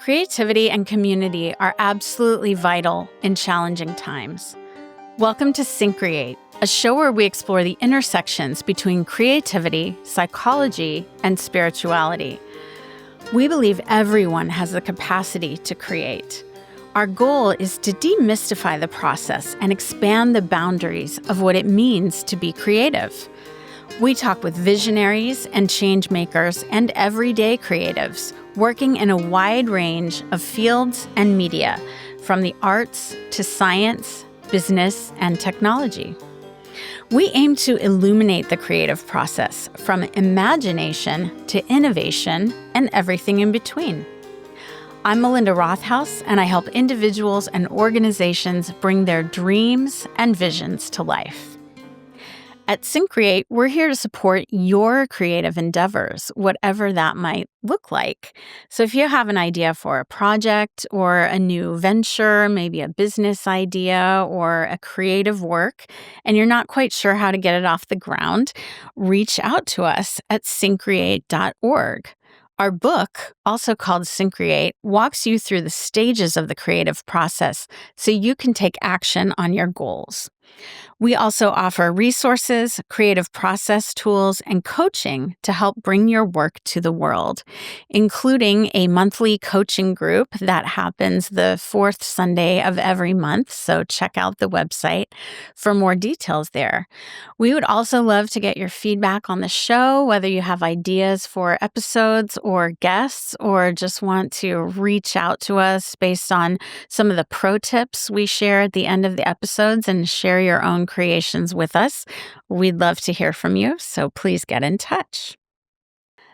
Creativity and community are absolutely vital in challenging times. Welcome to Syncreate, a show where we explore the intersections between creativity, psychology, and spirituality. We believe everyone has the capacity to create. Our goal is to demystify the process and expand the boundaries of what it means to be creative. We talk with visionaries and change makers and everyday creatives working in a wide range of fields and media, from the arts to science, business, and technology. We aim to illuminate the creative process from imagination to innovation and everything in between. I'm Melinda Rothouse, and I help individuals and organizations bring their dreams and visions to life. At Syncreate, we're here to support your creative endeavors, whatever that might look like. So if you have an idea for a project or a new venture, maybe a business idea or a creative work, and you're not quite sure how to get it off the ground, reach out to us at syncreate.org. Our book, also called Syncreate, walks you through the stages of the creative process so you can take action on your goals. We also offer resources, creative process tools, and coaching to help bring your work to the world, including a monthly coaching group that happens the fourth Sunday of every month. So check out the website for more details there. We would also love to get your feedback on the show, whether you have ideas for episodes or guests, or just want to reach out to us based on some of the pro tips we share at the end of the episodes and share your own creations with us. We'd love to hear from you, so please get in touch.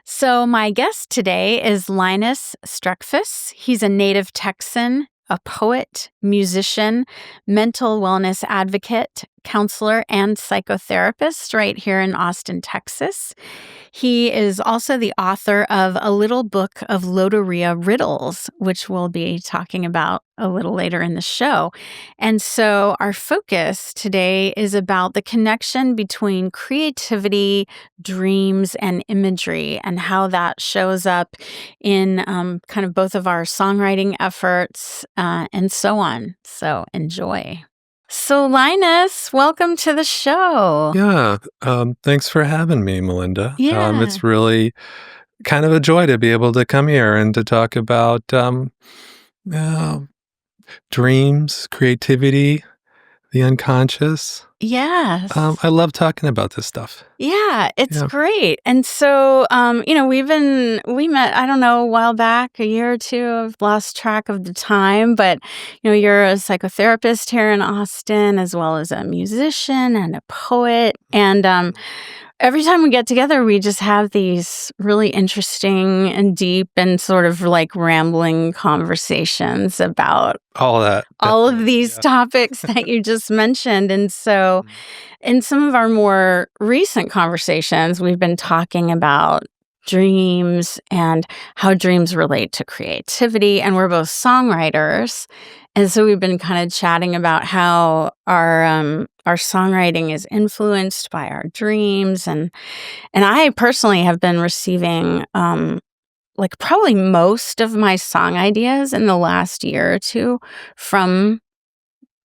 So my guest today is Linus Streckfus. He's a native Texan, a poet, musician, mental wellness advocate, counselor, and psychotherapist right here in Austin, Texas. He is also the author of a little book of Loteria Riddles, which we'll be talking about a little later in the show. And so our focus today is about the connection between creativity, dreams, and imagery, and how that shows up in kind of both of our songwriting efforts and so on. So enjoy. So Linus, welcome to the show. Yeah, thanks for having me, Melinda. Yeah. It's really kind of a joy to be able to come here and to talk about dreams, creativity, the unconscious. Yes. I love talking about this stuff. Yeah, it's Yeah. great. And so, we met, I don't know, a while back, a year or two. I've lost track of the time, but, you're a psychotherapist here in Austin, as well as a musician and a poet. And every time we get together, we just have these really interesting and deep and sort of like rambling conversations about All that. all of these topics that you just mentioned. And so in some of our more recent conversations, we've been talking about dreams and how dreams relate to creativity. And we're both songwriters. And so we've been kind of chatting about how our songwriting is influenced by our dreams. And I personally have been receiving like probably most of my song ideas in the last year or two from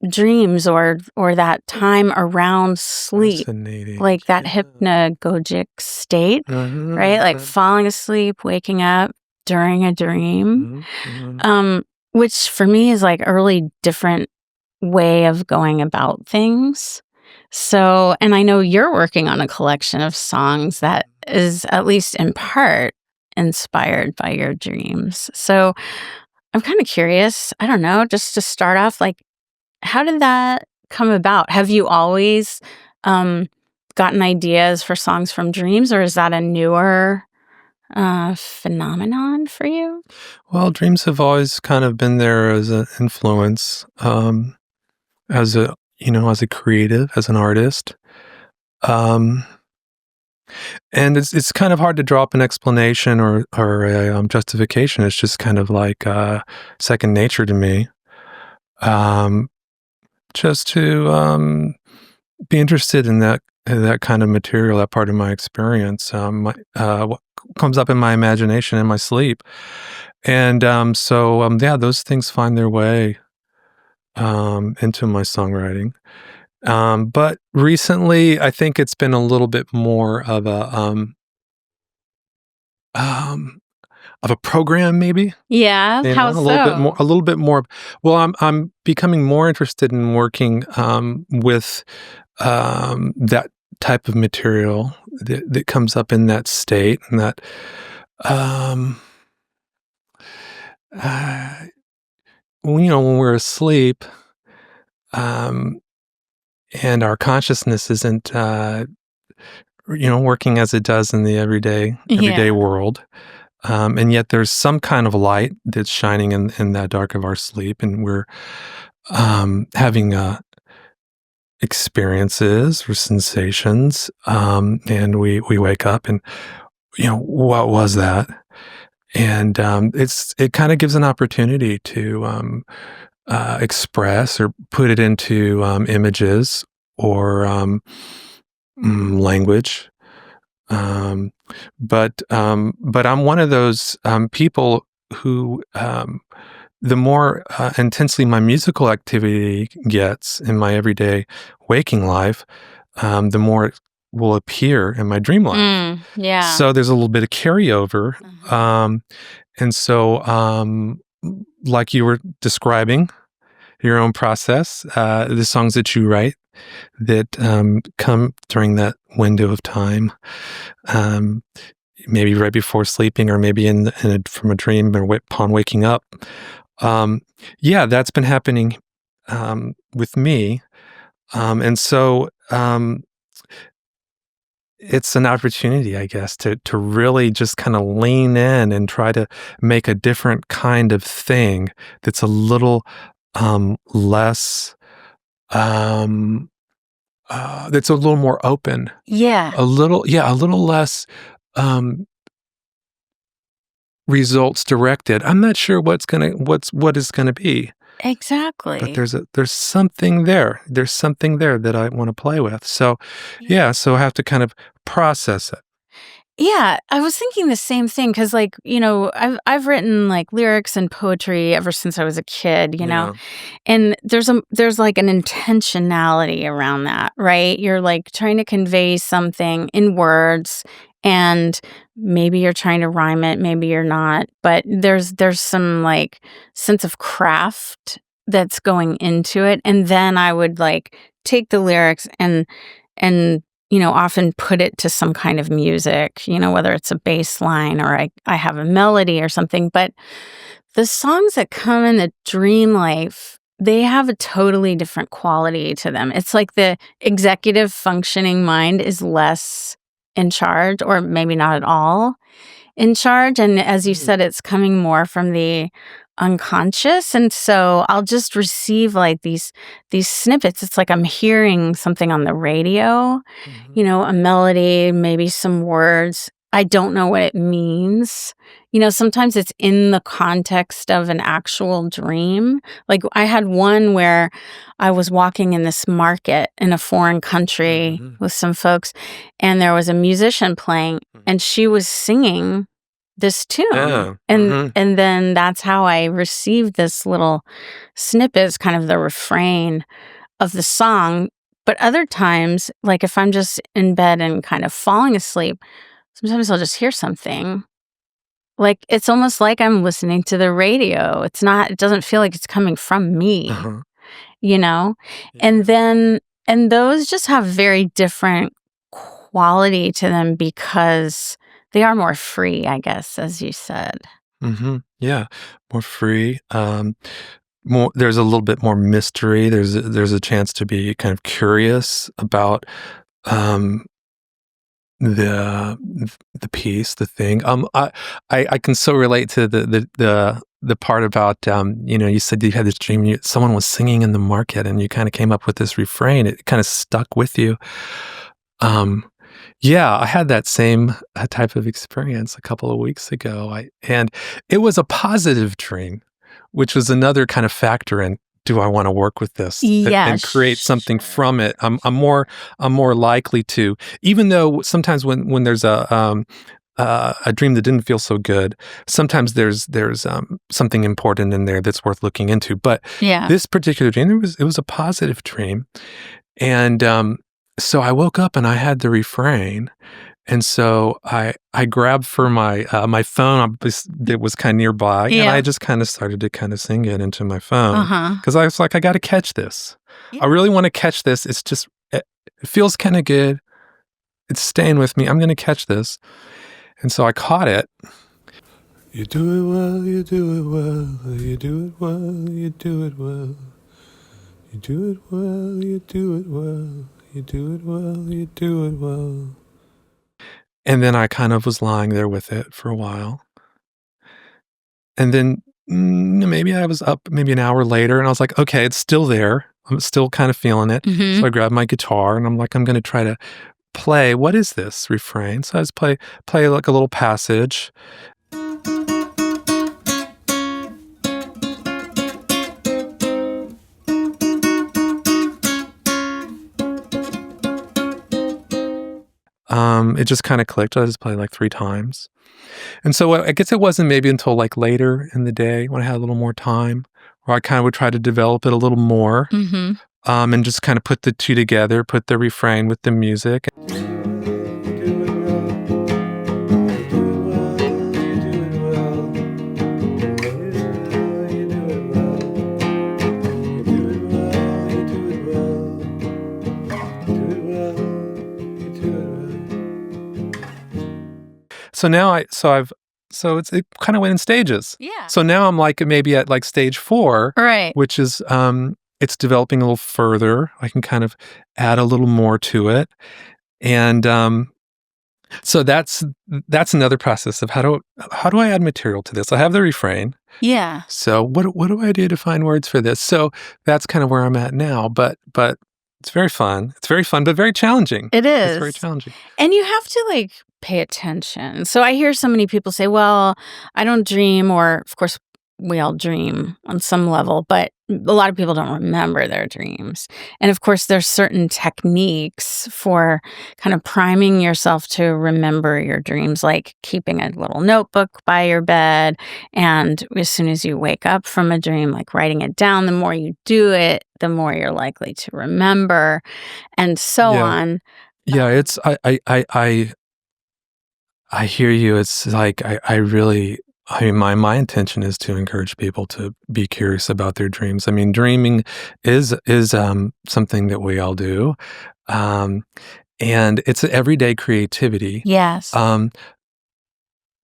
dreams or that time around sleep. Fascinating. Like that hypnagogic state, right? Like falling asleep, waking up during a dream, which for me is like a really different way of going about things. So, and I know you're working on a collection of songs that is at least in part inspired by your dreams. So I'm kind of curious, I don't know, just to start off, like, how did that come about? Have you always gotten ideas for songs from dreams, or is that a newer phenomenon for you? Well, dreams have always kind of been there as an influence, as a creative, as an artist. And it's kind of hard to draw up an explanation or a justification. It's just kind of like second nature to me. Just to be interested in that kind of material, that part of my experience. comes up in my imagination in my sleep. And those things find their way into my songwriting. But recently, I think it's been a little bit more of a program, maybe. Yeah, how A so? little bit more. A little bit more. Well, I'm becoming more interested in working with that type of material that comes up in that state, and that uh, when we're asleep, um, and our consciousness isn't working as it does in the everyday world. And yet there's some kind of light that's shining in that dark of our sleep, and we're having experiences or sensations, and we wake up and, what was that? And it kind of gives an opportunity to express or put it into images or language. But I'm one of those people who, the more intensely my musical activity gets in my everyday waking life, the more it will appear in my dream life. Yeah. So there's a little bit of carryover. And so, like you were describing your own process, the songs that you write that come during that window of time, maybe right before sleeping, or maybe from a dream or upon waking up. That's been happening with me, and so it's an opportunity, I guess, to really just kind of lean in and try to make a different kind of thing that's a little less. That's a little more open. Yeah. A little less results directed. I'm not sure what is gonna be. Exactly. But there's something there. There's something there that I want to play with. So so I have to kind of process it. Yeah, I was thinking the same thing because, I've written like lyrics and poetry ever since I was a kid, and there's like an intentionality around that, right? You're like trying to convey something in words, and maybe you're trying to rhyme it, maybe you're not, but there's some like sense of craft that's going into it, and then I would like take the lyrics and often put it to some kind of music, whether it's a bass line or I have a melody or something. But the songs that come in the dream life, they have a totally different quality to them. It's like the executive functioning mind is less in charge, or maybe not at all in charge. And as you said, it's coming more from the unconscious. And so I'll just receive like these snippets. It's like I'm hearing something on the radio, a melody, maybe some words. I don't know what it means. Sometimes it's in the context of an actual dream. Like I had one where I was walking in this market in a foreign country with some folks, and there was a musician playing, and she was singing this tune. And then that's how I received this little snippet, as kind of the refrain of the song. But other times, like if I'm just in bed and kind of falling asleep, sometimes I'll just hear something. Like it's almost like I'm listening to the radio. It doesn't feel like it's coming from me, And those just have very different quality to them because they are more free, I guess, as you said. Yeah, more free. There's a little bit more mystery. There's a chance to be kind of curious about the piece, the thing. I can so relate to the part about you said you had this dream. Someone was singing in the market, and you kind of came up with this refrain. It kind of stuck with you. I had that same type of experience a couple of weeks ago. And it was a positive dream, which was another kind of factor in, do I want to work with this and create something from it? I'm more likely to, even though sometimes when there's a a dream that didn't feel so good. Sometimes there's something important in there that's worth looking into. But this particular dream, it was a positive dream, and so I woke up and I had the refrain, and so I grabbed for my my phone that was kind of nearby, and I just kind of started to kind of sing it into my phone because I was like, I got to catch this. I really want to catch this. It's just it feels kind of good. It's staying with me. I'm going to catch this. And so I caught it. You do it well, you do it well, you do it well, you do it well. You do it well, you do it well, you do it well, you do it well. And then I kind of was lying there with it for a while. And then maybe I was up maybe an hour later and I was like, okay, it's still there. I'm still kind of feeling it. So I grabbed my guitar and I'm like, I'm going to try to play, what is this refrain? So I just play like a little passage. It just kind of clicked. I just played like 3 times. And so I guess it wasn't maybe until like later in the day when I had a little more time where I kind of would try to develop it a little more and just kind of put the two together, put the refrain with the music. So it kind of went in stages. Yeah. So now I'm like maybe at like stage 4, right? Which is it's developing a little further. I can kind of add a little more to it, and so that's another process of how do I add material to this? I have the refrain. Yeah. So what do I do to find words for this? So that's kind of where I'm at now. But it's very fun. It's very fun, but very challenging. It is. It's very challenging. And you have to like pay attention. So I hear so many people say, well, I don't dream, or of course we all dream on some level, but a lot of people don't remember their dreams. And of course there's certain techniques for kind of priming yourself to remember your dreams, like keeping a little notebook by your bed. And as soon as you wake up from a dream, like writing it down. The more you do it, the more you're likely to remember, and so on. Yeah, it's I hear you. It's like I mean, my intention is to encourage people to be curious about their dreams. I mean, dreaming is something that we all do, and it's an everyday creativity. Yes.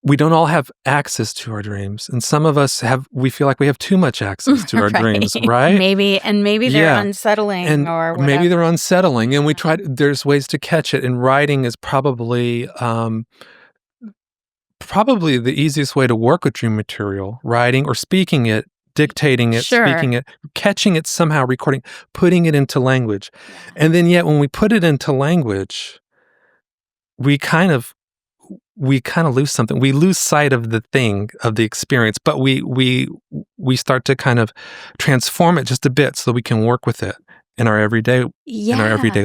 We don't all have access to our dreams, and some of us we feel like we have too much access to our dreams, right? Maybe they're unsettling, and or whatever. Maybe they're unsettling, and we try. There's ways to catch it, and writing is probably the easiest way to work with dream material, writing or speaking it, dictating it, speaking it, catching it somehow, recording, putting it into language. And then yet when we put it into language, we kind of lose something. We lose sight of the thing, of the experience, but we start to kind of transform it just a bit so that we can work with it in our everyday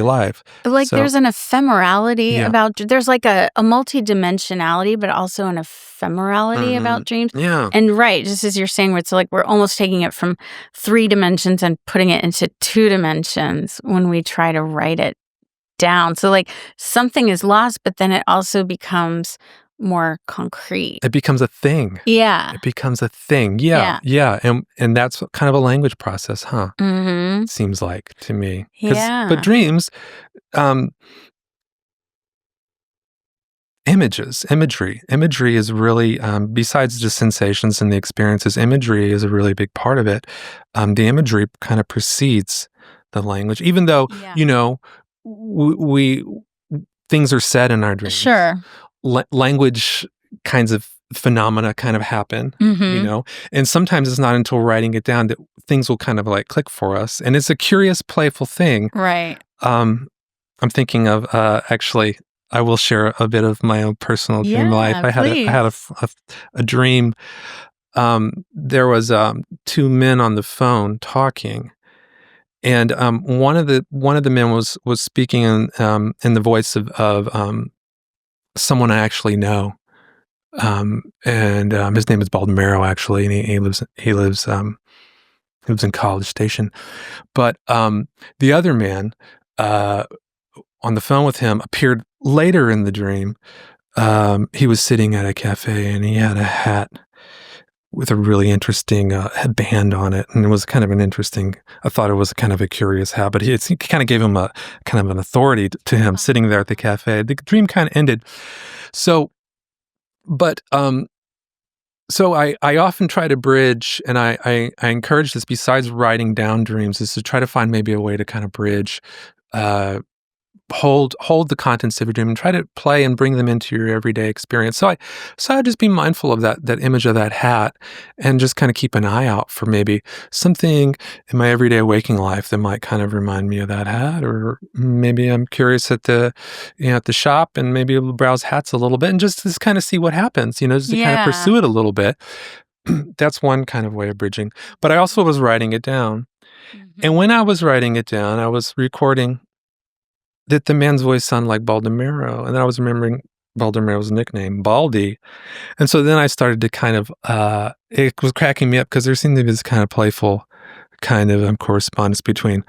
life. Like there's an ephemerality about, there's like a multi-dimensionality, but also an ephemerality about dreams. Yeah. And just as you're saying, it's like we're almost taking it from 3 dimensions and putting it into 2 dimensions when we try to write it down. So like something is lost, but then it also becomes more concrete. It becomes a thing. Yeah. It becomes a thing. Yeah. And that's kind of a language process, huh? Mm-hmm. Seems like to me. Yeah. But dreams, imagery is really, besides just sensations and the experiences, imagery is a really big part of it. The imagery kind of precedes the language, even though, we things are said in our dreams. Sure. Language kinds of phenomena kind of happen, and sometimes it's not until writing it down that things will kind of like click for us. And it's a curious, playful thing. Right. I'm thinking of, actually, I will share a bit of my own personal dream life. I had a dream. There was 2 men on the phone talking. And one of the men was speaking in the voice of someone I actually know, and his name is Baldomero, actually, and he lives in College Station. But the other man on the phone with him appeared later in the dream. He was sitting at a cafe, and he had a hat with a really interesting band on it, and it was kind of an interesting. I thought it was kind of a curious hat, but he kind of gave him a kind of an authority to him sitting there at the cafe. The dream kind of ended. So, but so I often try to bridge, and I encourage this, besides writing down dreams, is to try to find maybe a way to kind of bridge, hold the contents of your dream and try to play and bring them into your everyday experience. So I just be mindful of that image of that hat, and just kind of keep an eye out for maybe something in my everyday waking life that might kind of remind me of that hat. Or maybe I'm curious at the shop, and maybe I'll browse hats a little bit and just kind of see what happens, just to kind of pursue it a little bit. That's one kind of way of bridging. But I also was writing it down. Mm-hmm. And when I was writing it down, I was recording that the man's voice sounded like Baldomero, and then I was remembering Baldomero's nickname, Baldy. And so then I started to kind of, it was cracking me up, because there seemed to be this kind of playful kind of correspondence between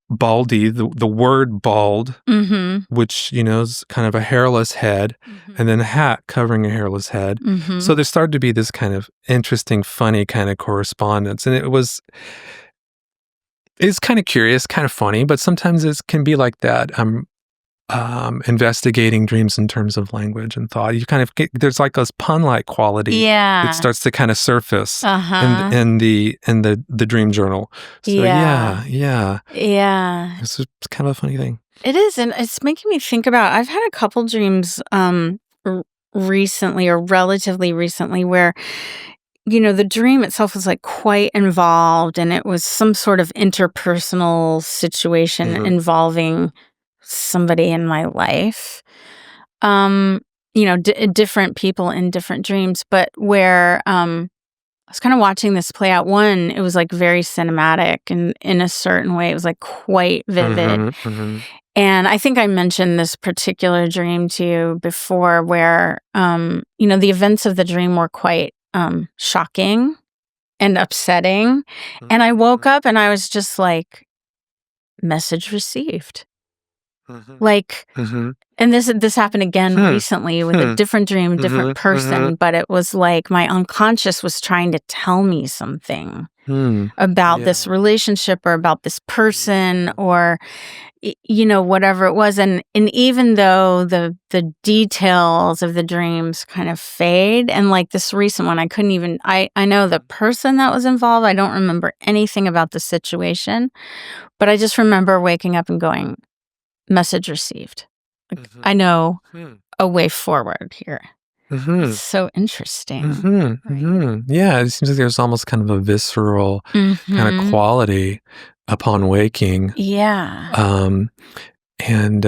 Baldy, the word bald, Mm-hmm. which, is kind of a hairless head, Mm-hmm. and then a hat covering a hairless head. Mm-hmm. So there started to be this kind of interesting, funny kind of correspondence. And it's kind of curious, kind of funny, but sometimes it can be like that. I'm investigating dreams in terms of language and thought. You kind of there's like this pun-like quality that starts to kind of surface in the dream journal. So yeah. It's kind of a funny thing. It is, and it's making me think about. I've had a couple dreams recently, or relatively recently, where the dream itself was like quite involved, and it was some sort of interpersonal situation involving somebody in my life. Different people in different dreams, but where I was kind of watching this play out. One, it was like very cinematic, and in a certain way, it was like quite vivid. And I think I mentioned this particular dream to you before, where the events of the dream were quite shocking and upsetting. And I woke up and I was just like, message received. Like, and this happened again recently with a different dream, different person, but it was like my unconscious was trying to tell me something about this relationship, or about this person, or whatever it was. And even though the details of the dreams kind of fade, and like this recent one, I couldn't even, I know the person that was involved. I don't remember anything about the situation, but I just remember waking up and going, message received. Like, I know a way forward here. It's so interesting. Right? Yeah, it seems like there's almost kind of a visceral kind of quality upon waking. Yeah. And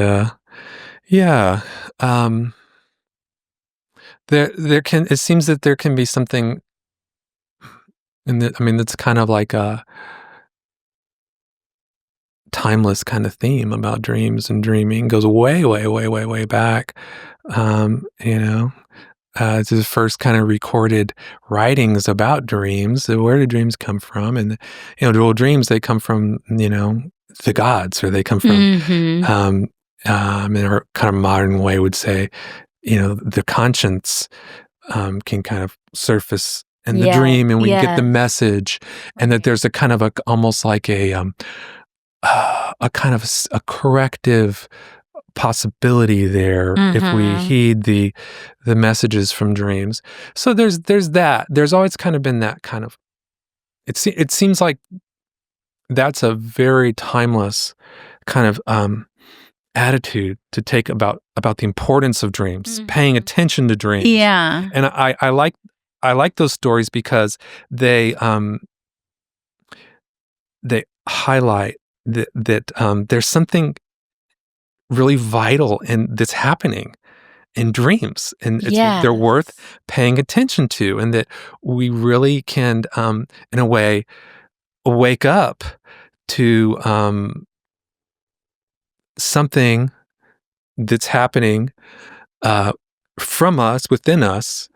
it seems that there can be something that's kind of like a timeless kind of theme about dreams and dreaming. Goes way, way, way, way, way back. It's his first kind of recorded writings about dreams. Where do dreams come from? And dreams, they come from the gods, or they come from in our kind of modern way would say, the conscience can kind of surface in the dream, and we get the message, and that there's a kind of almost like a kind of a corrective possibility there if we heed the messages from dreams. So there's that. There's always kind of been that kind of. It seems like that's a very timeless kind of attitude to take about the importance of dreams, paying attention to dreams. Yeah, and I like those stories because they highlight that there's something really vital that's happening in dreams, and they're worth paying attention to, and that we really can, in a way, wake up to something that's happening from us, within us,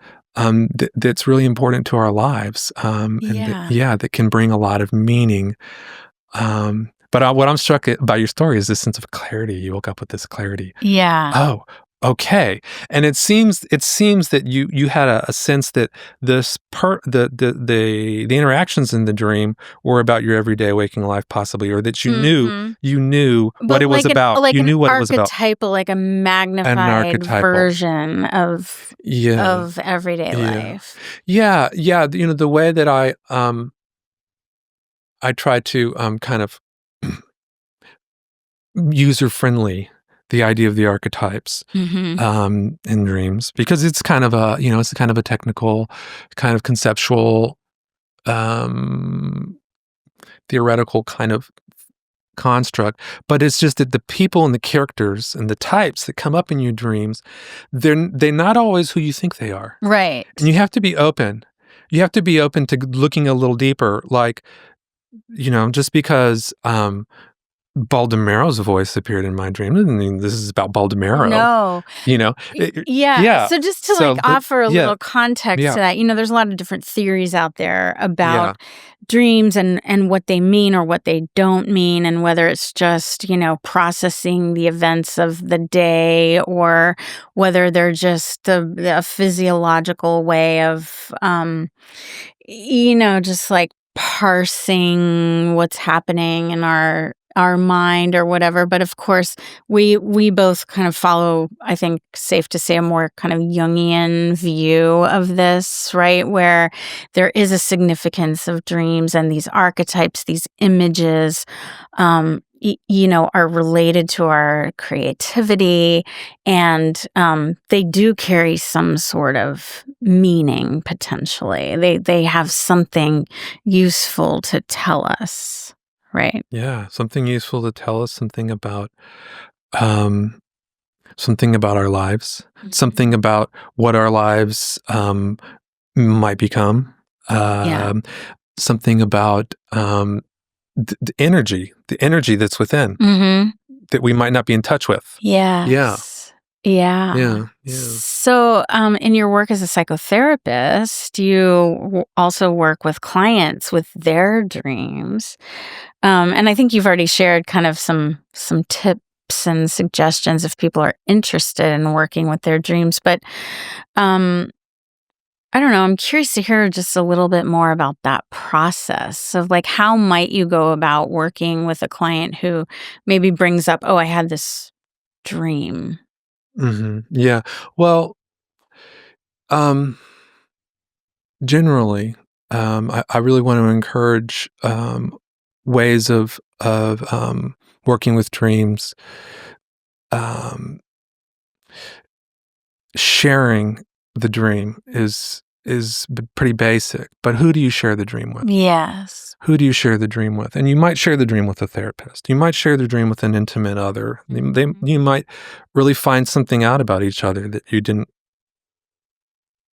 that's really important to our lives, that can bring a lot of meaning. But what I'm struck by your story is this sense of clarity. You woke up with this clarity. Yeah. Oh, okay. And it seems that you had a sense that the interactions in the dream were about your everyday waking life, possibly, or that you knew what it was about. Like you knew what it was about. Archetypal, like a magnified version of everyday life. Yeah. The way that I try to kind of user-friendly the idea of the archetypes in dreams, because it's kind of a technical, kind of conceptual, theoretical kind of construct. But it's just that the people and the characters and the types that come up in your dreams, they're not always who you think they are. Right. And you have to be open. You have to be open to looking a little deeper, like, just because Baldomero's voice appeared in my dream doesn't mean this is about Baldomero. No. Yeah. So just to offer a little context to that, there's a lot of different theories out there about dreams and what they mean or what they don't mean, and whether it's just, processing the events of the day, or whether they're just a physiological way of, just like parsing what's happening in our mind or whatever. But of course, we both kind of follow, I think, safe to say, a more kind of Jungian view of this, right? Where there is a significance of dreams, and these archetypes, these images, are related to our creativity, and they do carry some sort of meaning, potentially. They have something useful to tell us. Right. Yeah, something useful to tell us, something about our lives, something about what our lives might become, something about the energy that's within that we might not be in touch with. Yeah. So, in your work as a psychotherapist, you also work with clients with their dreams. And I think you've already shared kind of some tips and suggestions if people are interested in working with their dreams. But I don't know, I'm curious to hear just a little bit more about that process of, like, how might you go about working with a client who maybe brings up, oh, I had this dream. Yeah. Well, generally, I really want to encourage ways of working with dreams, sharing the dream is pretty basic. But who do you share the dream with? Yes. Who do you share the dream with? And you might share the dream with a therapist. You might share the dream with an intimate other. You might really find something out about each other that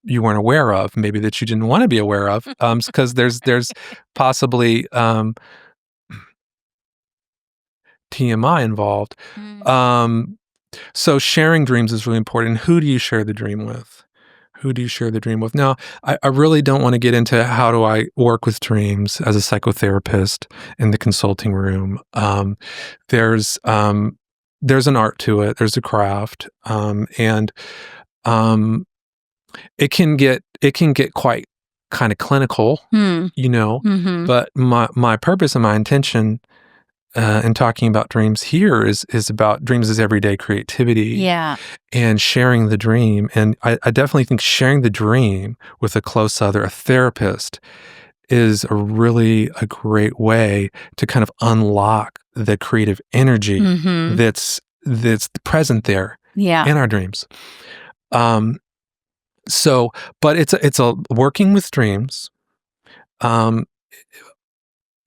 you weren't aware of, maybe that you didn't want to be aware of, because there's possibly TMI involved. So sharing dreams is really important. Who do you share the dream with? Who do you share the dream with? Now, I really don't want to get into how do I work with dreams as a psychotherapist in the consulting room. There's an art to it. There's a craft, and it can get quite kind of clinical, But my purpose and my intention in talking about dreams here is about dreams as everyday creativity, and sharing the dream. And I definitely think sharing the dream with a close other, a therapist, is a great way to kind of unlock the creative energy that's present there in our dreams. But it's a working with dreams,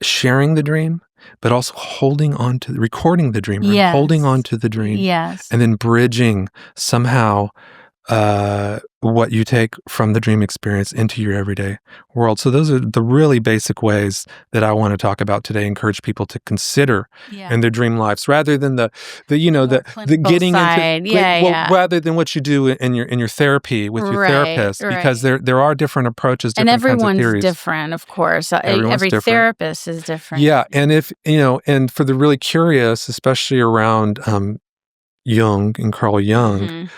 sharing the dream, but also holding on to recording the dream, holding on to the dream, and then bridging somehow what you take from the dream experience into your everyday world. So those are the really basic ways that I want to talk about today, encourage people to consider in their dream lives, rather than the getting side. into rather than what you do in your therapy with your therapist, because there are different approaches, different and everyone's kinds of theories. different, of course. Every different. therapist is different. Yeah, and if and for the really curious, especially around Jung and Carl Jung,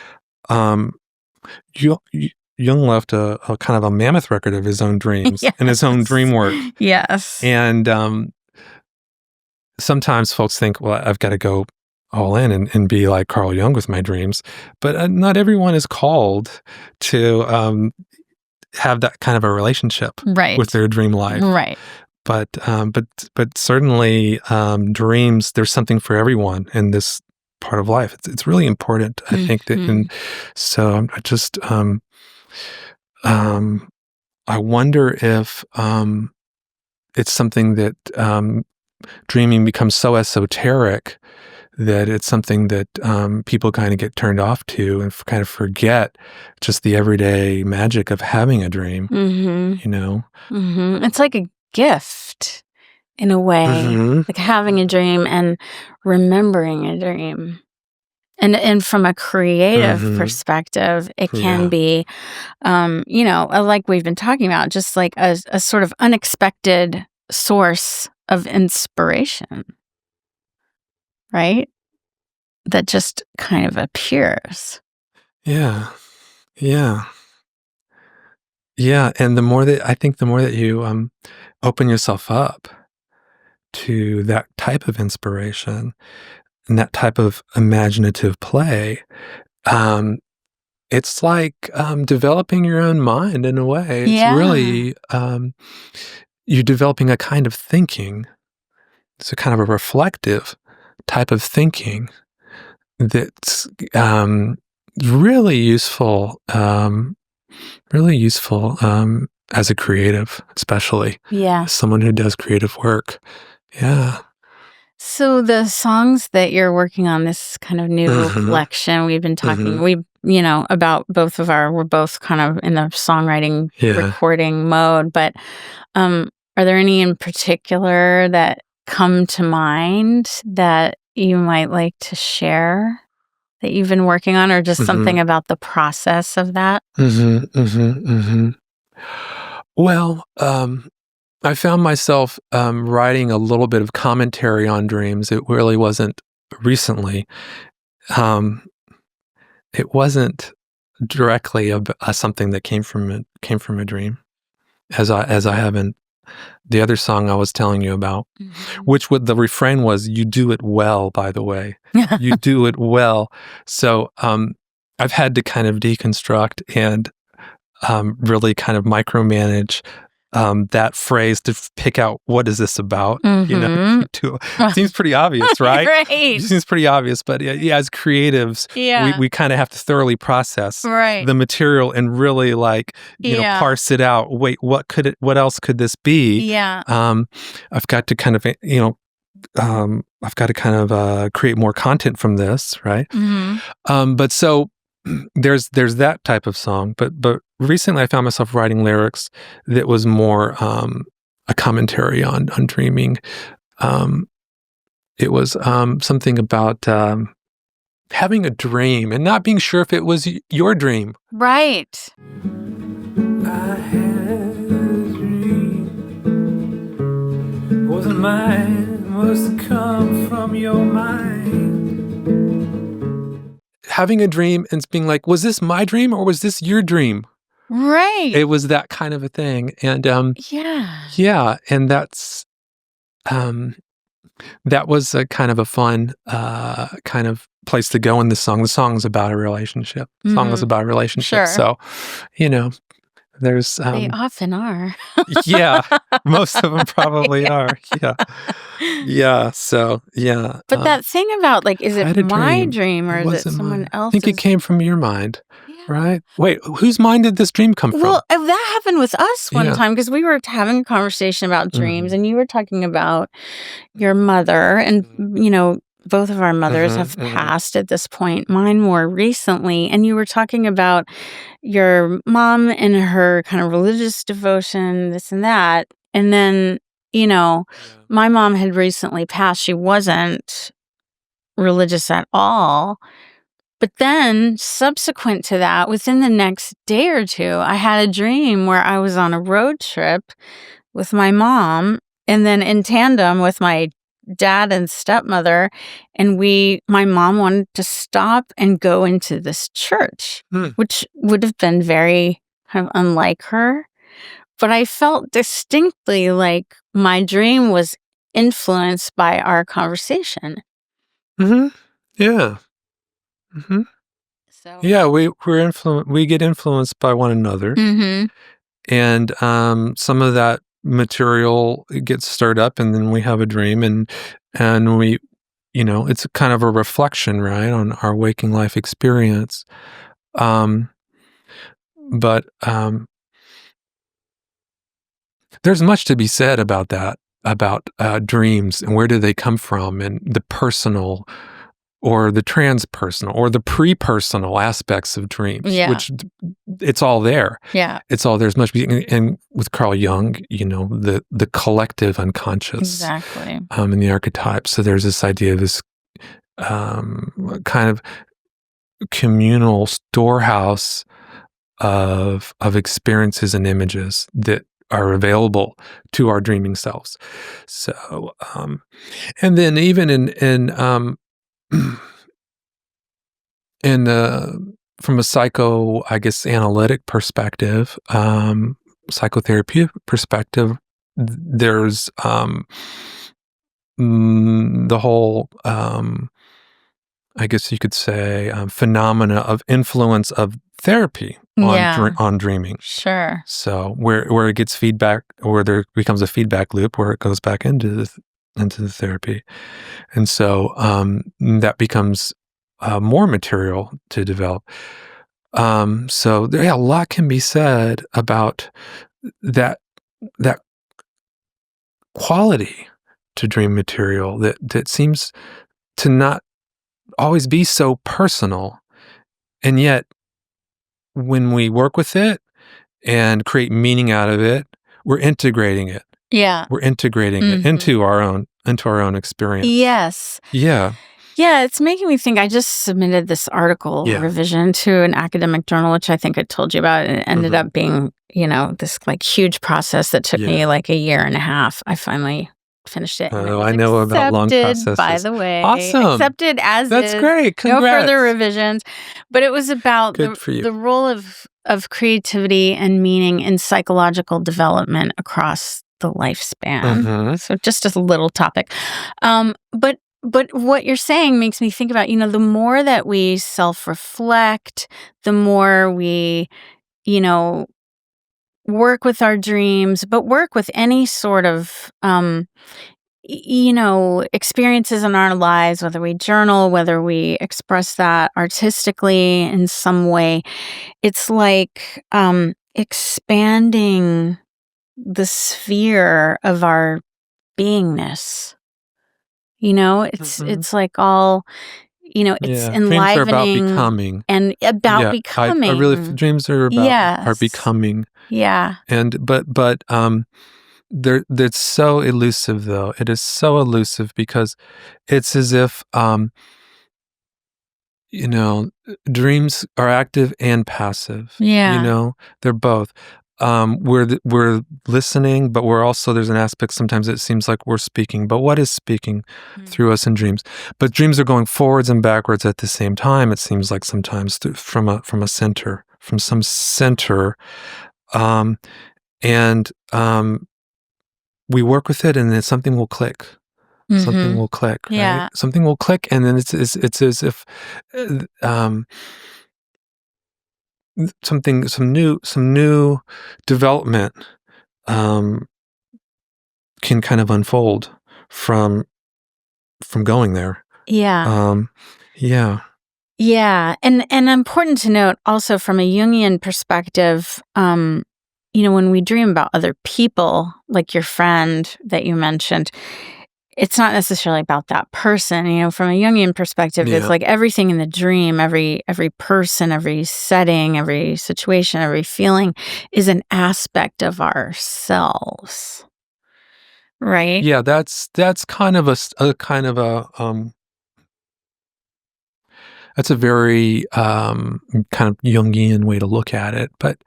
Jung left a kind of a mammoth record of his own dreams and his own dream work. Yes. And sometimes folks think, well, I've got to go all in and be like Carl Jung with my dreams. But not everyone is called to have that kind of a relationship with their dream life. Right. But certainly dreams, there's something for everyone in this part of life. It's really important, I think, that, and so I just I wonder if it's something that dreaming becomes so esoteric that it's something that people kind of get turned off to and kind of forget just the everyday magic of having a dream. It's like a gift in a way, like having a dream and remembering a dream. And from a creative perspective, it can be, like we've been talking about, just like a sort of unexpected source of inspiration, right? That just kind of appears. Yeah. And the more that you open yourself up to that type of inspiration and that type of imaginative play, it's like developing your own mind in a way. It's really, you're developing a kind of thinking. It's a kind of a reflective type of thinking that's really useful as a creative, especially. As someone who does creative work. Yeah. So the songs that you're working on, this kind of new collection, we've been talking, about we're both kind of in the songwriting recording mode, but are there any in particular that come to mind that you might like to share that you've been working on, or just something about the process of that? Well, I found myself writing a little bit of commentary on dreams. It really wasn't recently. It wasn't directly something that came from a dream, as I have in the other song I was telling you about, the refrain was, "You do it well, by the way." You do it well. So I've had to kind of deconstruct and really kind of micromanage that phrase to pick out, what is this about? It seems pretty obvious, right? Right. It seems pretty obvious, but as creatives, we kind of have to thoroughly process the material and really parse it out. Wait, what else could this be? I've got to kind of create more content from this, right? But so there's that type of song, but recently I found myself writing lyrics that was more a commentary on dreaming. It was something about having a dream and not being sure if it was your dream. Right. I had a dream. Wasn't mine, must have come from your mind. Having a dream and being like, was this my dream or was this your dream? Right. It was that kind of a thing. And and that's that was a kind of a fun kind of place to go in the song. The song's about a relationship. The song is about a relationship. Sure. So, there's they often are. most of them probably are. So but that thing about is it my dream or is it someone else's? I think it came from your mind, right? Wait, whose mind did this dream come from? Well, that happened with us one time, because we were having a conversation about dreams, and you were talking about your mother, and both of our mothers have passed at this point, mine more recently. And you were talking about your mom and her kind of religious devotion, this and that. And then, my mom had recently passed. She wasn't religious at all. But then subsequent to that, within the next day or two, I had a dream where I was on a road trip with my mom and then in tandem with my dad and stepmother. And my mom wanted to stop and go into this church, which would have been very kind of unlike her. But I felt distinctly like my dream was influenced by our conversation. Yeah. So Yeah, we get influenced by one another. And some of that material gets stirred up, and then we have a dream, and we, it's kind of a reflection, right, on our waking life experience. But there's much to be said about that, about dreams and where do they come from, and the personal or the transpersonal or the pre-personal aspects of dreams, which it's all there. Yeah. It's all there's much. And with Carl Jung, the collective unconscious. Exactly. In the archetypes. So there's this idea of this kind of communal storehouse of experiences and images that are available to our dreaming selves. So, and then even in from a analytic perspective, psychotherapy perspective, there's the whole, I guess you could say, phenomena of influence of therapy on dreaming. Sure. So where it gets feedback, or there becomes a feedback loop where it goes back into the therapy, and so that becomes more material to develop. So a lot can be said about that quality to dream material that seems to not always be so personal, and yet when we work with it and create meaning out of it, we're integrating it. Yeah. We're integrating it into our own experience. Yes. Yeah. Yeah, it's making me think. I just submitted this article revision to an academic journal, which I think I told you about. And it ended up being, this like huge process that took me like a year and a half. I finally finished it. Oh, I know about long processes. By the way. Awesome. Accepted as That's is. great. Congrats. No further revisions. But it was about the role of creativity and meaning in psychological development across the lifespan. So just as a little topic. But what you're saying makes me think about, the more that we self-reflect, the more we, work with our dreams, but work with any sort of, experiences in our lives, whether we journal, whether we express that artistically in some way. It's like expanding the sphere of our beingness. It's like all, it's enlivening. Dreams are about becoming. And about becoming. Dreams are about our becoming. Yeah. And but it's so elusive, though. It is so elusive because it's as if dreams are active and passive. Yeah. They're both. We're listening, but we're also, there's an aspect sometimes it seems like we're speaking, but what is speaking through us in dreams? But dreams are going forwards and backwards at the same time. It seems like sometimes from some center, and we work with it, and then something will click. Something will click. Yeah. Right? Something will click, and then it's as if some new development can kind of unfold from going there. Yeah. Yeah. And important to note also from a Jungian perspective, when we dream about other people, like your friend that you mentioned, it's not necessarily about that person. From a Jungian perspective, it's Yeah. like everything in the dream, every person, every setting, every situation, every feeling is an aspect of ourselves. Right? Yeah, that's kind of that's a very kind of Jungian way to look at it. But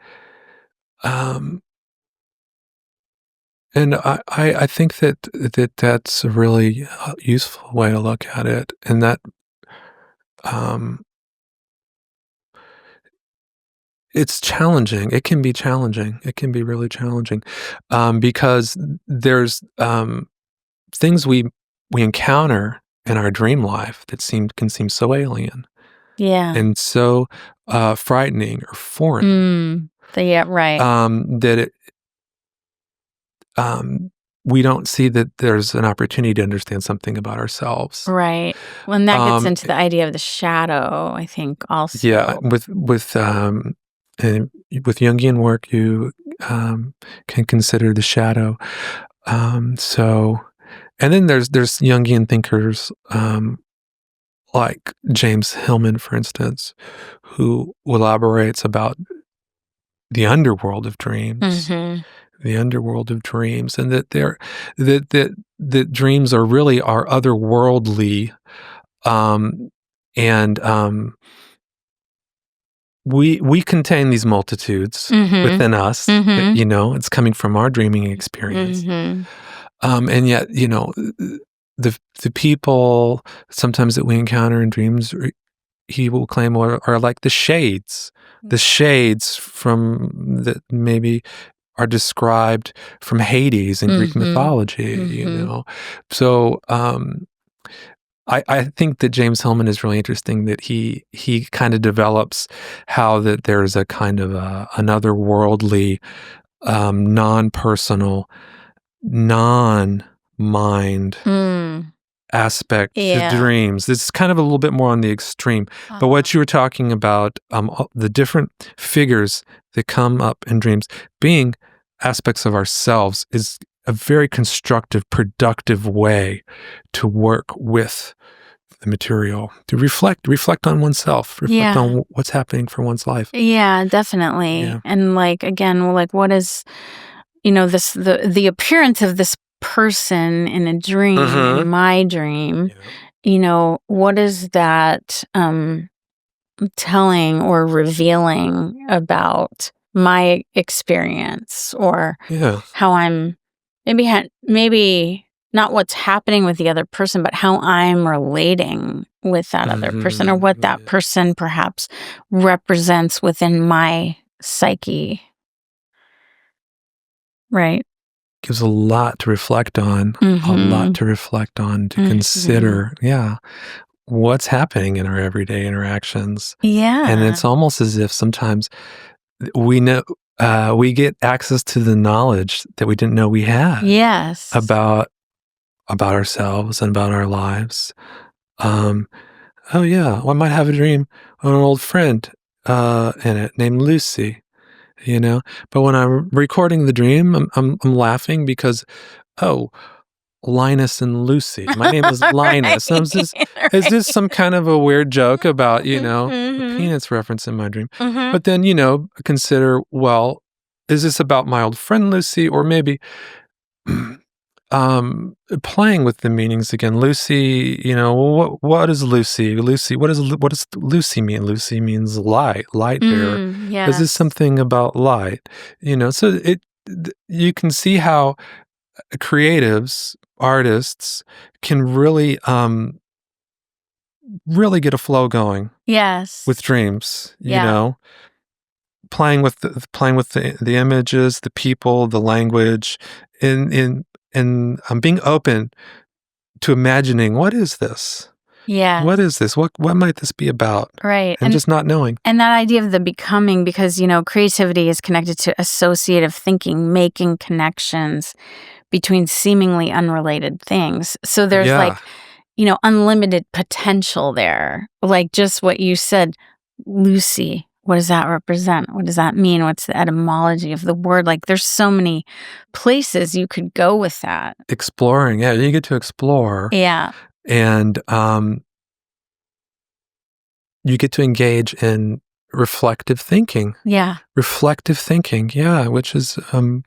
and I think that's a really useful way to look at it, and that um, it's challenging. It can be challenging. It can be really challenging because there's things we encounter in our dream life that can seem so alien Yeah. and so frightening or foreign Yeah, right. that we don't see that there's an opportunity to understand something about ourselves. Right. When that gets into the idea of the shadow, I think also. Yeah, with Jungian work, you can consider the shadow. So, and then there's Jungian thinkers like James Hillman, for instance, who elaborates about the underworld of dreams. The underworld of dreams, and that that dreams are really are otherworldly, and we contain these multitudes within us. It's coming from our dreaming experience, and yet the people sometimes that we encounter in dreams, he will claim are like the shades from that maybe are described from Hades in Greek mythology, So I think that James Hillman is really interesting, that he kind of develops how that there's a kind of another worldly, non-personal, non-mind aspect to dreams. This is kind of a little bit more on the extreme. But what you were talking about, the different figures that come up in dreams being aspects of ourselves, is a very constructive, productive way to work with the material, to reflect on oneself, reflect on what's happening for one's life. Yeah, definitely. Yeah. And again, what is, this the appearance of this person in a dream, in my dream, what is that telling or revealing about my experience, or how I'm maybe not what's happening with the other person, but how I'm relating with that other person, or what that person perhaps represents within my psyche. Right. Gives a lot to reflect on, to consider. Yeah. What's happening in our everyday interactions. Yeah. And it's almost as if sometimes we know, we get access to the knowledge that we didn't know we had. Yes. About ourselves and about our lives. Oh yeah, well, I might have a dream of an old friend in it named Lucy, But when I'm recording the dream, I'm laughing because, Linus and Lucy. My name is Linus. Is this some kind of a weird joke about, a Peanuts reference in my dream? But then, consider, well, is this about my old friend Lucy, or maybe playing with the meanings again? Lucy, what is Lucy? Lucy, what does Lucy mean? Lucy means light bearer. Yeah. Is this something about light? So you can see how creatives, artists can really get a flow going. Yes. With dreams, playing with the images, the people, the language, in being open to imagining, what is this? Yeah. What is this? What might this be about? Right. And just not knowing. And that idea of the becoming, because, creativity is connected to associative thinking, making connections between seemingly unrelated things. So there's unlimited potential there. Like just what you said, Lucy, What does that represent? What does that mean? What's the etymology of the word? Like, there's so many places you could go with that. Exploring. Yeah, you get to explore. Yeah. And you get to engage in reflective thinking. Yeah. Reflective thinking, yeah, which is a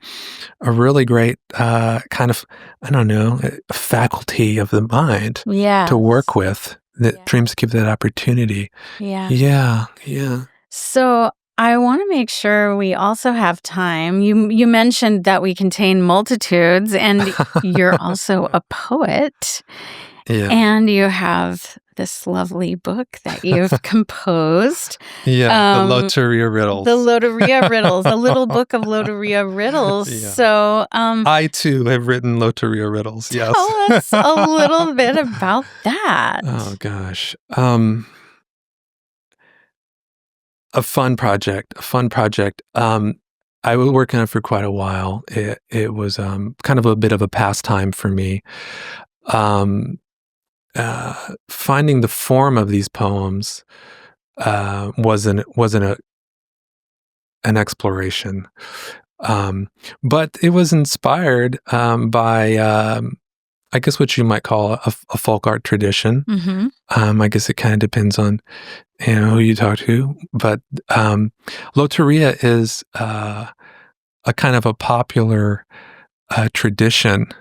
really great kind of, I don't know, a faculty of the mind to work with that dreams give that opportunity. Yeah. Yeah. So I want to make sure we also have time. You mentioned that we contain multitudes, and you're also a poet. Yeah. And you have this lovely book that you've composed. Yeah, the Loteria Riddles. The Loteria Riddles, a little book of Loteria Riddles. Yeah. So I, too, have written Loteria Riddles, yes. Tell us a little bit about that. Oh, gosh. A fun project. I was working on it for quite a while. It was kind of a bit of a pastime for me. Finding the form of these poems wasn't an exploration, but it was inspired by I guess what you might call a folk art tradition. Mm-hmm. I guess it kind of depends on who you talk to, but Loteria is a kind of a popular tradition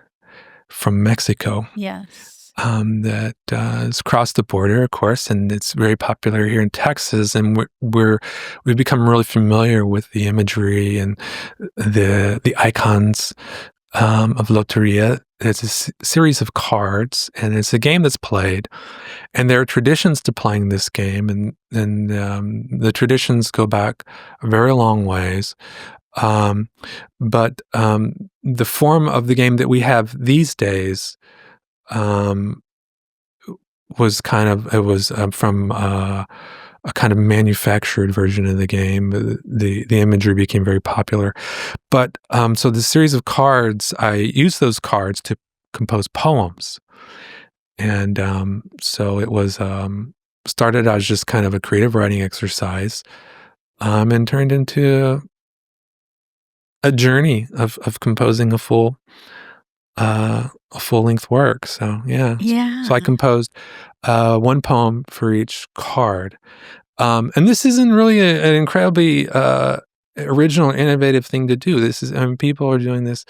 from Mexico. Yes. That has crossed the border, of course, and it's very popular here in Texas. And we've become really familiar with the imagery and the icons of Loteria. It's a series of cards, and it's a game that's played. And there are traditions to playing this game, and the traditions go back a very long ways. But the form of the game that we have these days was from a kind of manufactured version of the game. The imagery became very popular, but so the series of cards, I used those cards to compose poems, and so it was started as just kind of a creative writing exercise, and turned into a journey of composing a full-length work. So yeah. So I composed one poem for each card. And this isn't really an incredibly original, innovative thing to do. This is, people are doing this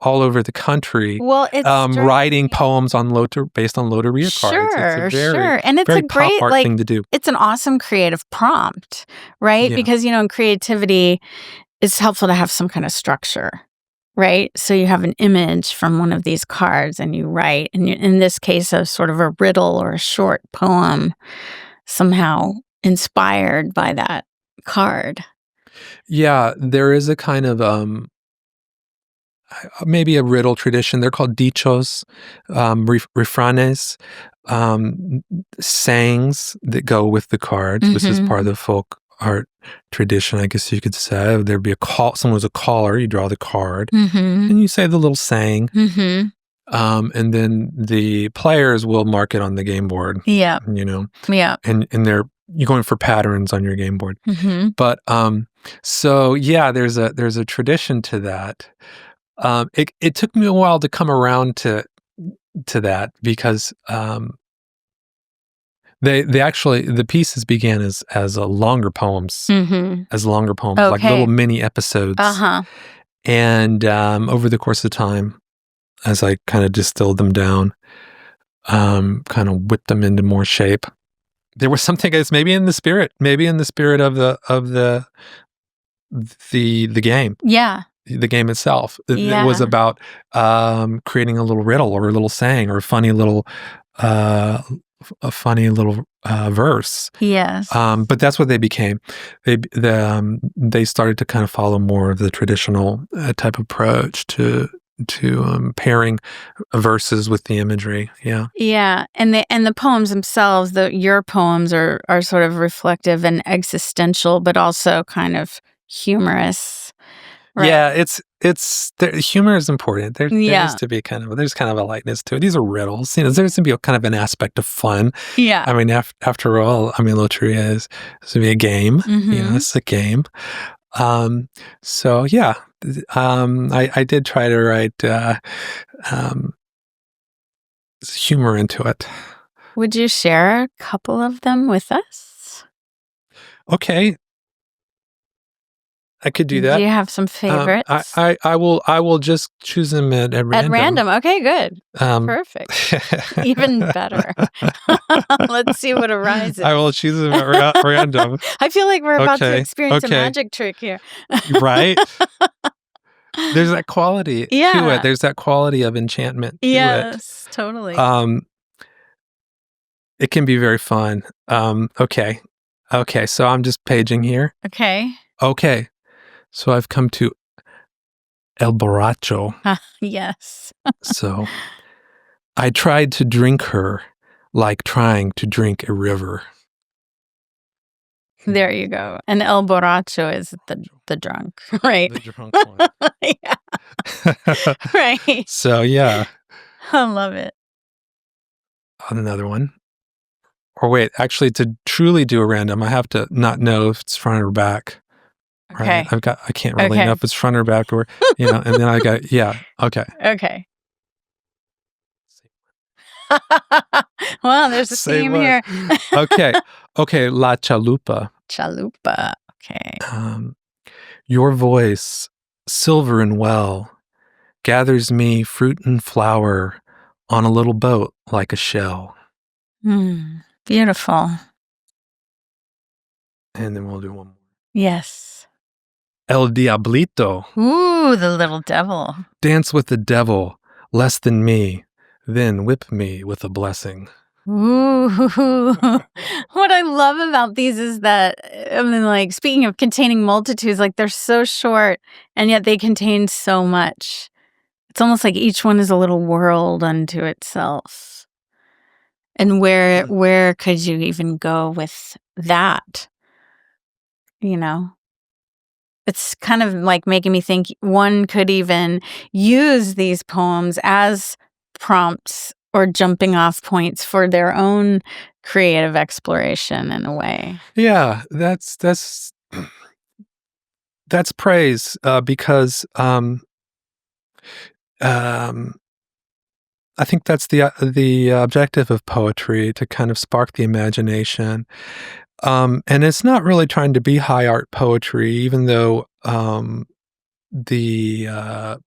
all over the country. Well, it's writing poems on based on Loteria cards. It's a very, and it's very a great pop art thing to do. It's an awesome creative prompt, right? Yeah. Because in creativity, it's helpful to have some kind of structure. Right? So you have an image from one of these cards and you write, and in this case, a sort of a riddle or a short poem somehow inspired by that card. Yeah, there is a kind of maybe a riddle tradition. They're called dichos, refranes, sayings that go with the cards. Mm-hmm. This is part of the folk art tradition, I guess you could say. There'd be someone was a caller, you draw the card, mm-hmm. and you say the little saying, mm-hmm. And then the players will mark it on the game board. Yeah. Yeah. And you're going for patterns on your game board. Mm-hmm. But so yeah, there's a tradition to that. It took me a while to come around to that, because they actually, the pieces began as longer poems, mm-hmm. Okay. Like little mini episodes. Uh-huh. And over the course of time, as I kind of distilled them down, kind of whipped them into more shape, there was something that's maybe in the spirit of the game. Yeah. The game itself. Yeah. It was about creating a little riddle or a little saying or a funny little verse. Yes. But that's what they became. They started to kind of follow more of the traditional type approach to pairing verses with the imagery. Yeah. Yeah. And the poems themselves, your poems are sort of reflective and existential, but also kind of humorous. Right. Yeah, humor is important. There Yeah. needs to be there's kind of a lightness to it. These are riddles. There's going to be kind of an aspect of fun. Yeah. I mean, after all, Loteria is to be a game. Mhm. It's a game. So yeah, I did try to write humor into it. Would you share a couple of them with us? Okay, I could do that. Do you have some favorites? I will just choose them at random. At random. Okay, good. Perfect. Even better. Let's see what arises. I will choose them at random. I feel like we're about to Okay, experience a okay. magic trick here. Right? There's that quality to Yeah. it. There's that quality of enchantment to it. Yes, totally. It can be very fun. Okay. So I'm just paging here. Okay. Okay. So I've come to El Borracho. Yes. So I tried to drink her like trying to drink a river. There you go. And El Borracho is the drunk, right? The drunk one. Yeah. Right. So yeah. I love it. Another one. Or wait, actually, to truly do a random, I have to not know if it's front or back. Okay. Right? I can't really know if it's front or back, or and then I got okay. Okay. Well, there's a theme here. Okay. La Chalupa. Chalupa. Okay. Your voice, silver and well, gathers me fruit and flower on a little boat like a shell. Beautiful. And then we'll do one more. Yes. El Diablito. Ooh, the little devil. Dance with the devil, less than me, then whip me with a blessing. Ooh. What I love about these is that, like, speaking of containing multitudes, like, they're so short and yet they contain so much. It's almost like each one is a little world unto itself. And where could you even go with that? It's kind of like making me think one could even use these poems as prompts or jumping off points for their own creative exploration in a way. Yeah, that's praise because I think that's the objective of poetry, to kind of spark the imagination. And it's not really trying to be high art poetry, even though the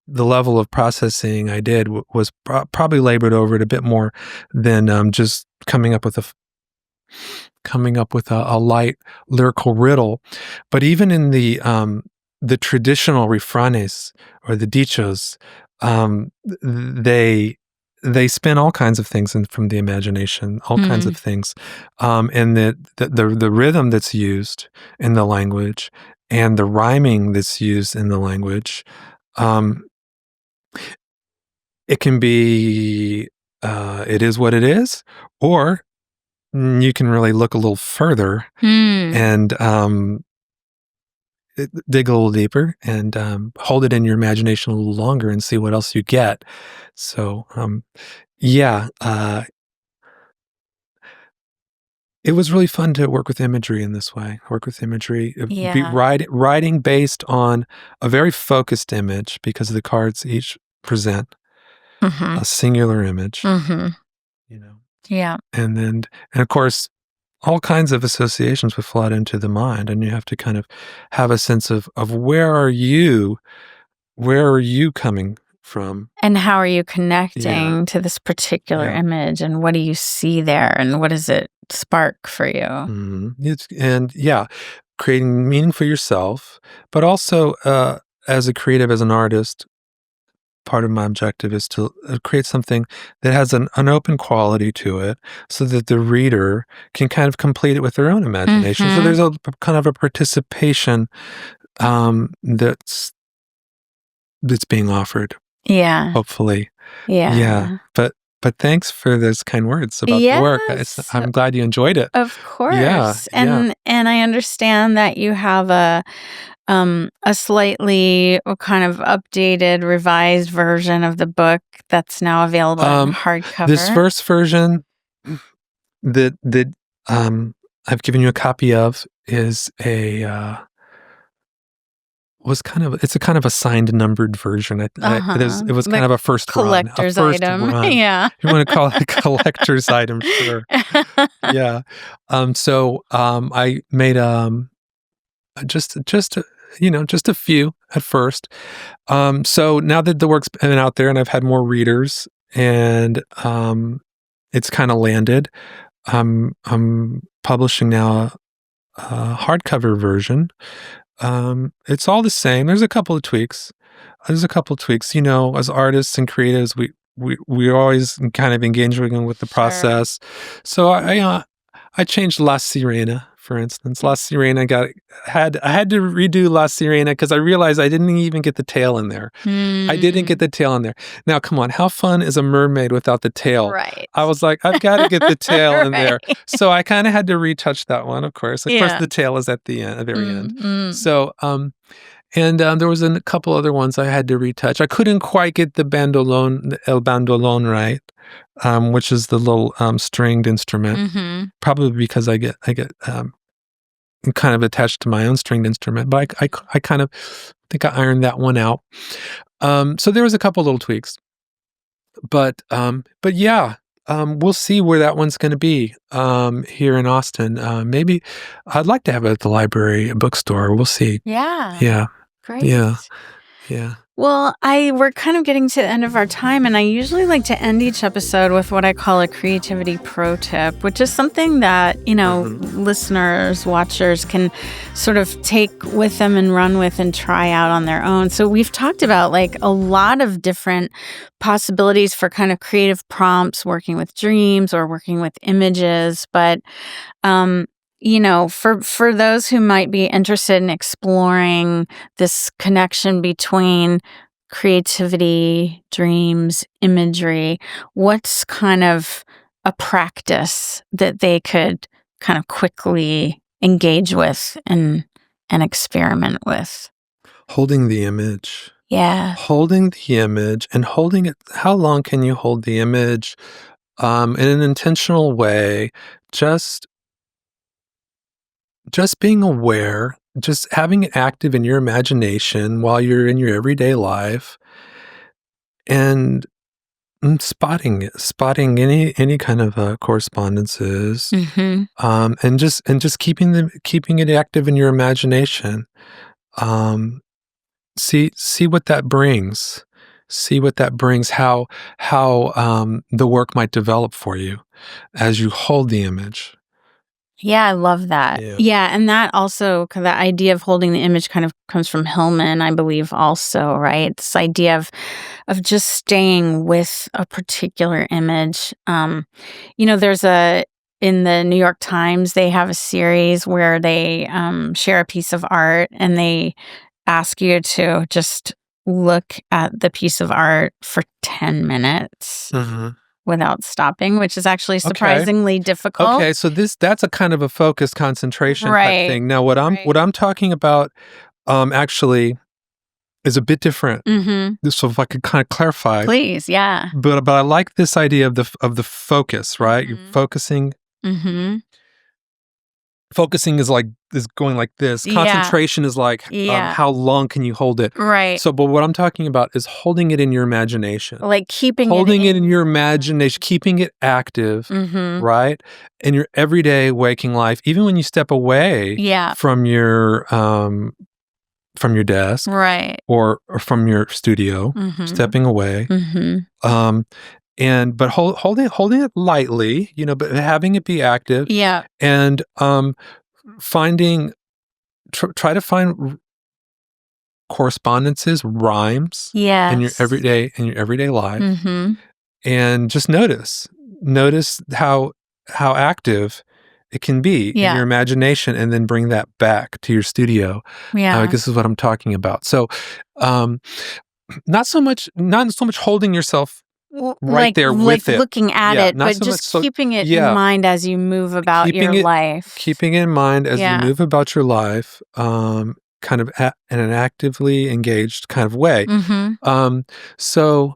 level of processing I did was probably labored over it a bit more than just coming up with a light lyrical riddle. But even in the traditional refranes or the dichos, they spin all kinds of things from the imagination, all kinds of things, and the rhythm that's used in the language and the rhyming that's used in the language, it can be it is what it is, or you can really look a little further and dig a little deeper and hold it in your imagination a little longer and see what else you get. So it was really fun to work with imagery in this way. Writing based on a very focused image, because the cards each present a singular image. Yeah. And of course, all kinds of associations would flood into the mind, and you have to kind of have a sense of where are you coming from, and how are you connecting to this particular image, and what do you see there, and what does it spark for you? Creating meaning for yourself, but also as a creative, as an artist, part of my objective is to create something that has an open quality to it, so that the reader can kind of complete it with their own imagination. So there's a kind of a participation that's being offered. Yeah. Hopefully. Yeah. Yeah. But thanks for those kind words about the work. I'm glad you enjoyed it. Of course. Yeah. And I understand that you have a a slightly kind of updated, revised version of the book that's now available in hardcover. This first version that I've given you a copy of is it's a kind of a signed, numbered version. It was kind of a first collector's item. Run. Yeah, you want to call it a collector's item, sure. Yeah. So I made just a few at first. So now that the work's been out there and I've had more readers and it's kind of landed, I'm publishing now a hardcover version. It's all the same. There's a couple of tweaks. As artists and creatives, we're always kind of engaging with the process. So I changed La Sirena, for instance. La Sirena I had to redo La Sirena because I realized I didn't even get the tail in there. I didn't get the tail in there. Now, come on, how fun is a mermaid without the tail? Right. I was like, I've got to get the tail in there. So I kind of had to retouch that one, of course. Of course, the tail is at the end, at the very end. So, and there was a couple other ones I had to retouch. I couldn't quite get the el bandolon right, which is the little stringed instrument. Probably because I get kind of attached to my own stringed instrument, but I kind of think I ironed that one out. So there was a couple little tweaks, but yeah. We'll see where that one's going to be here in Austin. Maybe I'd like to have it at the library, a bookstore. We'll see. Yeah. Great. Yeah. Well, we're kind of getting to the end of our time, and I usually like to end each episode with what I call a creativity pro tip, which is something that, listeners, watchers can sort of take with them and run with and try out on their own. So we've talked about like a lot of different possibilities for kind of creative prompts, working with dreams or working with images, but for those who might be interested in exploring this connection between creativity, dreams, imagery, what's kind of a practice that they could kind of quickly engage with and experiment with? Holding the image. Yeah. Holding the image and holding it. How long can you hold the image in an intentional way? Just being aware, just having it active in your imagination while you're in your everyday life, and spotting any kind of correspondences, and just keeping it active in your imagination. See what that brings. See what that brings. How the work might develop for you as you hold the image. Yeah, I love that. Yeah, and that also, the idea of holding the image kind of comes from Hillman, I believe, also, right? This idea of just staying with a particular image. There's in the New York Times, they have a series where they share a piece of art and they ask you to just look at the piece of art for 10 minutes. Without stopping, which is actually surprisingly difficult. Okay, so that's a kind of a focused concentration type thing. Now, what I'm talking about actually is a bit different. So if I could kind of clarify, please, yeah. But I like this idea of the focus, right? You're focusing. Focusing is going like this. Concentration is like how long can you hold it? Right. So, but what I'm talking about is holding it in your imagination. Like holding it in your imagination, keeping it active, right? In your everyday waking life, even when you step away from your desk, right, or from your studio, stepping away. But holding it lightly, but having it be active. Yeah. And try to find correspondences, rhymes in your everyday life. And just notice how active it can be in your imagination, and then bring that back to your studio. This is what I'm talking about. So not so much holding yourself there with it. Looking at it, but so just keeping it in mind as you move about your life. Keeping it in mind as you move about your life, kind of in an actively engaged kind of way. So,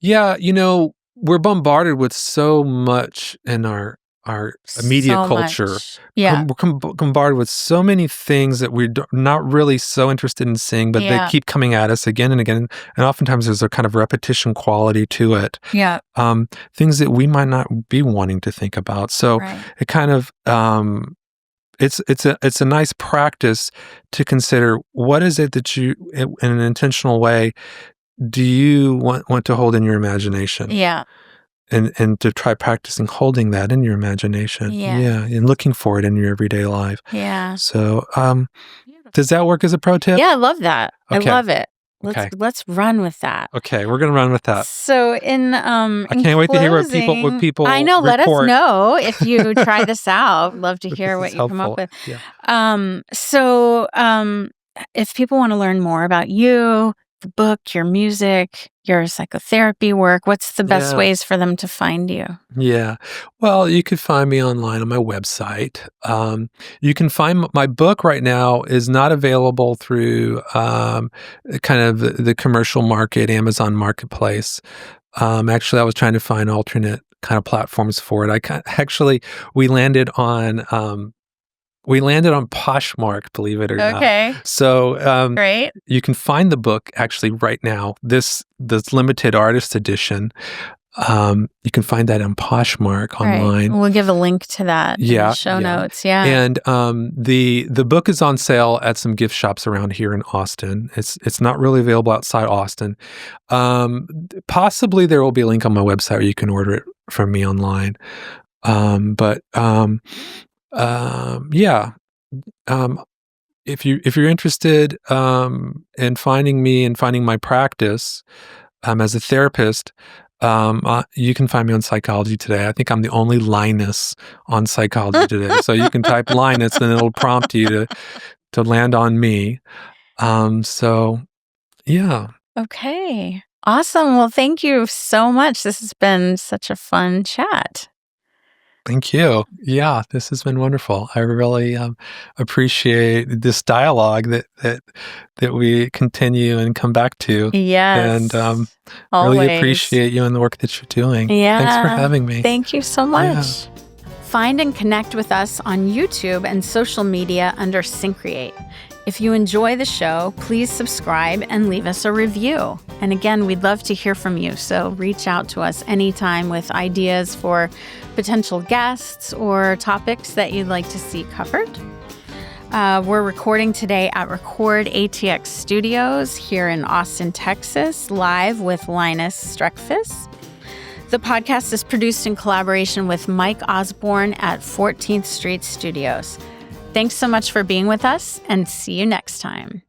yeah, we're bombarded with so much in our immediate culture. Much. Yeah. We're bombarded with so many things that we're not really so interested in seeing, but they keep coming at us again and again. And oftentimes there's a kind of repetition quality to it. Yeah. Things that we might not be wanting to think about. So it kind of, it's a nice practice to consider what is it that you, in an intentional way, do you want to hold in your imagination? Yeah. And to try practicing holding that in your imagination. Yeah. And looking for it in your everyday life. Yeah. So, does that work as a pro tip? Yeah, I love that. Okay. I love it. Let's run with that. Okay, we're gonna run with that. So I can't wait to hear what people I know, report. let us know if you try this out. Love to hear what you come up with. Yeah. If people want to learn more about you, the book, your music, your psychotherapy work, what's the best ways for them to find you? Yeah. Well, you could find me online on my website. You can find my book right now is not available through kind of the commercial market, Amazon Marketplace. Actually, I was trying to find alternate kind of platforms for it. We landed on Poshmark, believe it or not. Okay. So great. You can find the book actually right now. This limited artist edition. You can find that on Poshmark online. Right. We'll give a link to that in the show notes. Yeah. And the book is on sale at some gift shops around here in Austin. It's not really available outside Austin. Possibly there will be a link on my website where you can order it from me online. If you're interested in finding me and finding my practice as a therapist, you can find me on Psychology Today. I think I'm the only Linus on Psychology Today. So you can type Linus and it'll prompt you to land on me. Okay. Awesome. Well, thank you so much. This has been such a fun chat. Thank you. Yeah, this has been wonderful. I really appreciate this dialogue that we continue and come back to. Yes. And always. Really appreciate you and the work that you're doing. Yeah. Thanks for having me. Thank you so much. Yeah. Find and connect with us on YouTube and social media under Syncreate. If you enjoy the show, please subscribe and leave us a review. And again, we'd love to hear from you, so reach out to us anytime with ideas for potential guests or topics that you'd like to see covered. We're recording today at Record ATX Studios here in Austin, Texas, live with Linus Streckfus. The podcast is produced in collaboration with Mike Osborne at 14th Street Studios. Thanks so much for being with us, and see you next time.